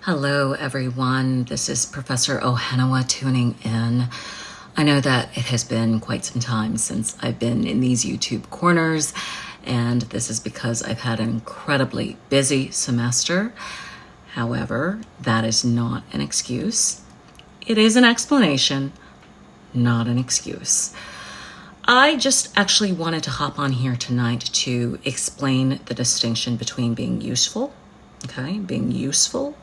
Hello, everyone. This is Professor Ohenewah tuning in. I know that it has been quite some time since I've been in these YouTube corners, and this is because I've had an incredibly busy semester. However, that is not an excuse. It is an explanation, not an excuse. I just actually wanted to hop on here tonight to explain the distinction between being useful, being useful,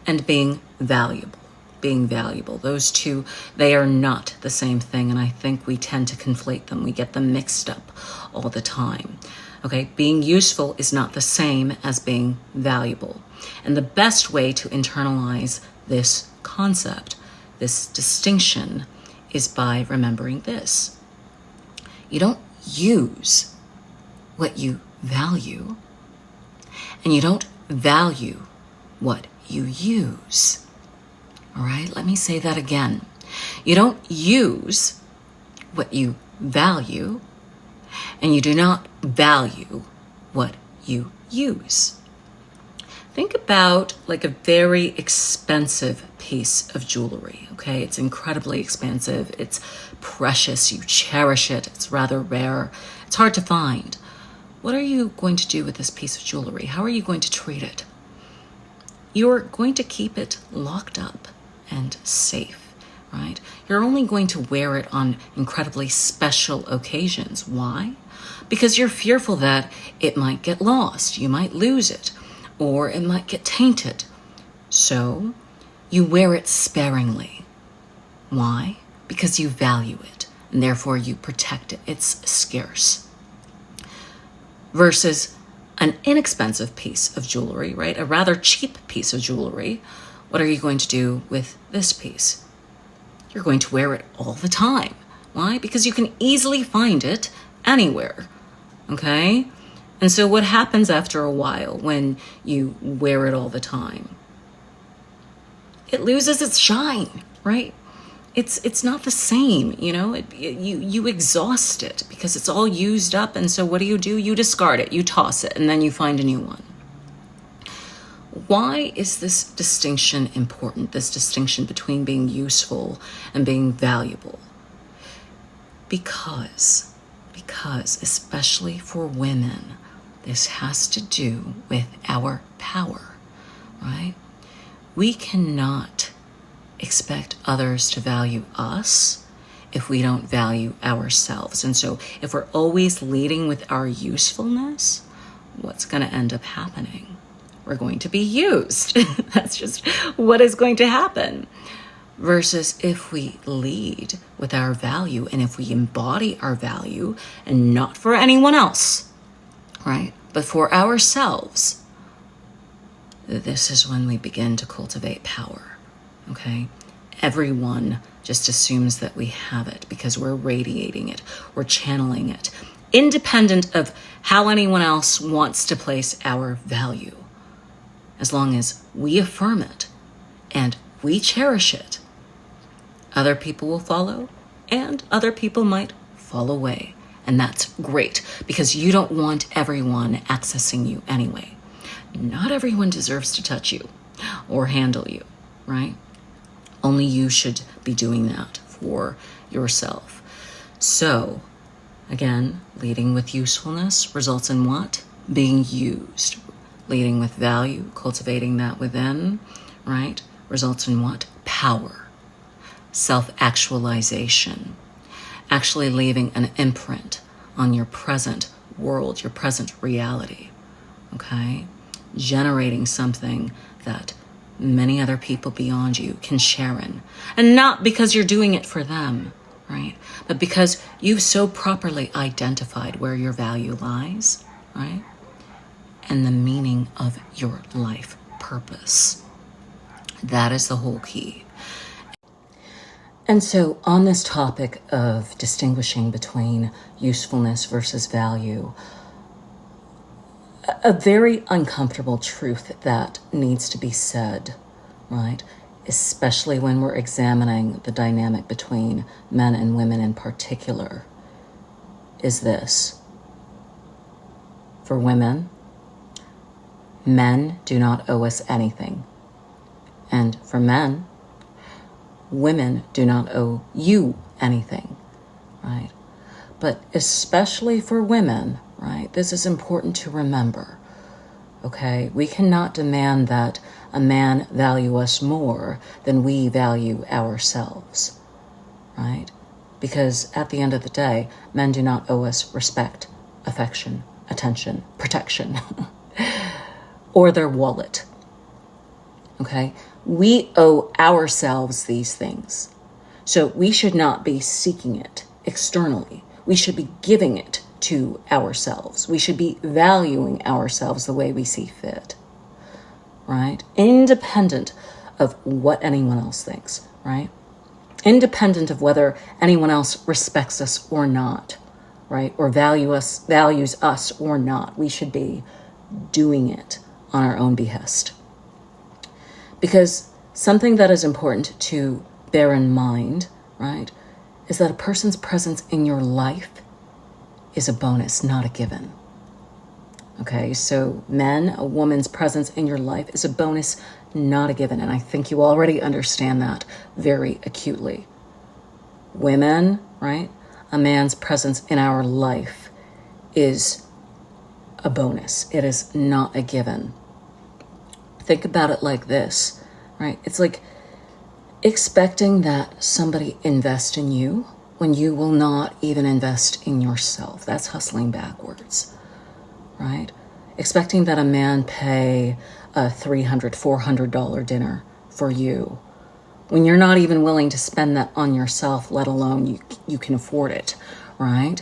and being valuable. Being valuable. Those two, they are not the same thing, and I think we tend to conflate them. We get them mixed up all the time. Being useful is not the same as being valuable. And the best way to internalize this concept, this distinction, is by remembering this. You don't use what you value, and you don't value what you use. All right, let me say that again. You don't use what you value, and you do not value what you use. Think about like a very expensive piece of jewelry, okay? It's incredibly expensive. It's precious. You cherish it. It's rather rare. It's hard to find. What are you going to do with this piece of jewelry? How are you going to treat it? You're going to keep it locked up and safe, right? You're only going to wear it on incredibly special occasions. Why? Because you're fearful that it might get lost. You might lose it, or it might get tainted. So you wear it sparingly. Why? Because you value it, and therefore you protect it. It's scarce. Versus an inexpensive piece of jewelry, right? A rather cheap piece of jewelry. What are you going to do with this piece? You're going to wear it all the time. Why? Because you can easily find it anywhere, okay? And so what happens after a while when you wear it all the time? It loses its shine, right? It's not the same, you exhaust it because it's all used up. And so what do? You discard it, you toss it, and then you find a new one. Why is this distinction important? This distinction between being useful and being valuable? Because especially for women, this has to do with our power, right? We cannot expect others to value us if we don't value ourselves. And so if we're always leading with our usefulness, what's going to end up happening? We're going to be used. That's just what is going to happen. Versus if we lead with our value and if we embody our value, and not for anyone else, right, but for ourselves, this is when we begin to cultivate power. Okay, everyone just assumes that we have it because we're radiating it, we're channeling it, independent of how anyone else wants to place our value. As long as we affirm it and we cherish it, other people will follow and other people might fall away. And that's great because you don't want everyone accessing you anyway. Not everyone deserves to touch you or handle you, right? Only you should be doing that for yourself. So, again, leading with usefulness results in what? Being used. Leading with value, cultivating that within, right, results in what? Power. Self-actualization. Actually leaving an imprint on your present world, your present reality, okay? Generating something that many other people beyond you can share in. And not because you're doing it for them, right? But because you've so properly identified where your value lies, right? And the meaning of your life purpose. That is the whole key. And so on this topic of distinguishing between usefulness versus value, a very uncomfortable truth that needs to be said, right? Especially when we're examining the dynamic between men and women in particular, is this. For women, men do not owe us anything. And for men, women do not owe you anything, right? But especially for women, right, this is important to remember, okay? We cannot demand that a man value us more than we value ourselves, right? Because at the end of the day, men do not owe us respect, affection, attention, protection, or their wallet, okay? We owe ourselves these things. So we should not be seeking it externally. We should be giving it to ourselves. We should be valuing ourselves the way we see fit, right? Independent of what anyone else thinks, right? Independent of whether anyone else respects us or not, right? Or values us or not. We should be doing it on our own behest. Because something that is important to bear in mind, right, is that a person's presence in your life is a bonus, not a given. Okay, so men, a woman's presence in your life is a bonus, not a given. And I think you already understand that very acutely. Women, right, a man's presence in our life is a bonus. It is not a given. Think about it like this, right? It's like expecting that somebody invest in you when you will not even invest in yourself. That's hustling backwards, right? Expecting that a man pay a $300, $400 dinner for you when you're not even willing to spend that on yourself, let alone you can afford it, right?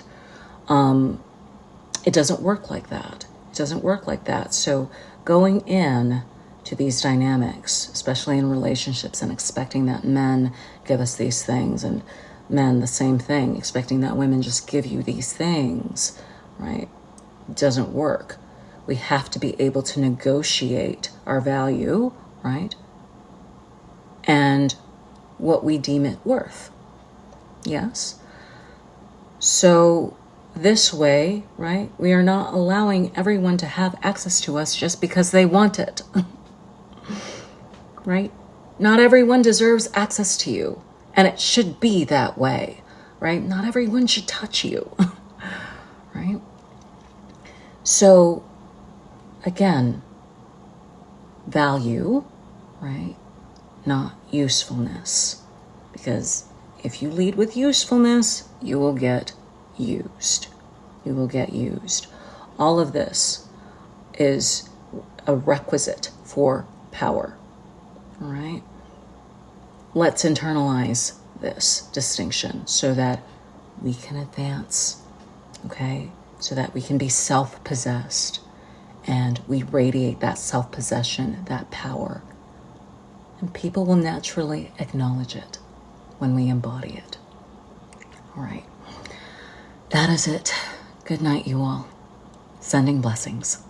It doesn't work like that. It doesn't work like that. So going in to these dynamics, especially in relationships, and expecting that men give us these things, and men the same thing, expecting that women just give you these things, right? It doesn't work. We have to be able to negotiate our value, right? And what we deem it worth. Yes? So this way, right, we are not allowing everyone to have access to us just because they want it. Right? Not everyone deserves access to you, and it should be that way, right? Not everyone should touch you, right? So, again, value, right? Not usefulness. Because if you lead with usefulness, you will get used. You will get used. All of this is a requisite for power. All right? Let's internalize this distinction so that we can advance, okay? So that we can be self-possessed and we radiate that self-possession, that power. And people will naturally acknowledge it when we embody it. All right. That is it. Good night, you all. Sending blessings.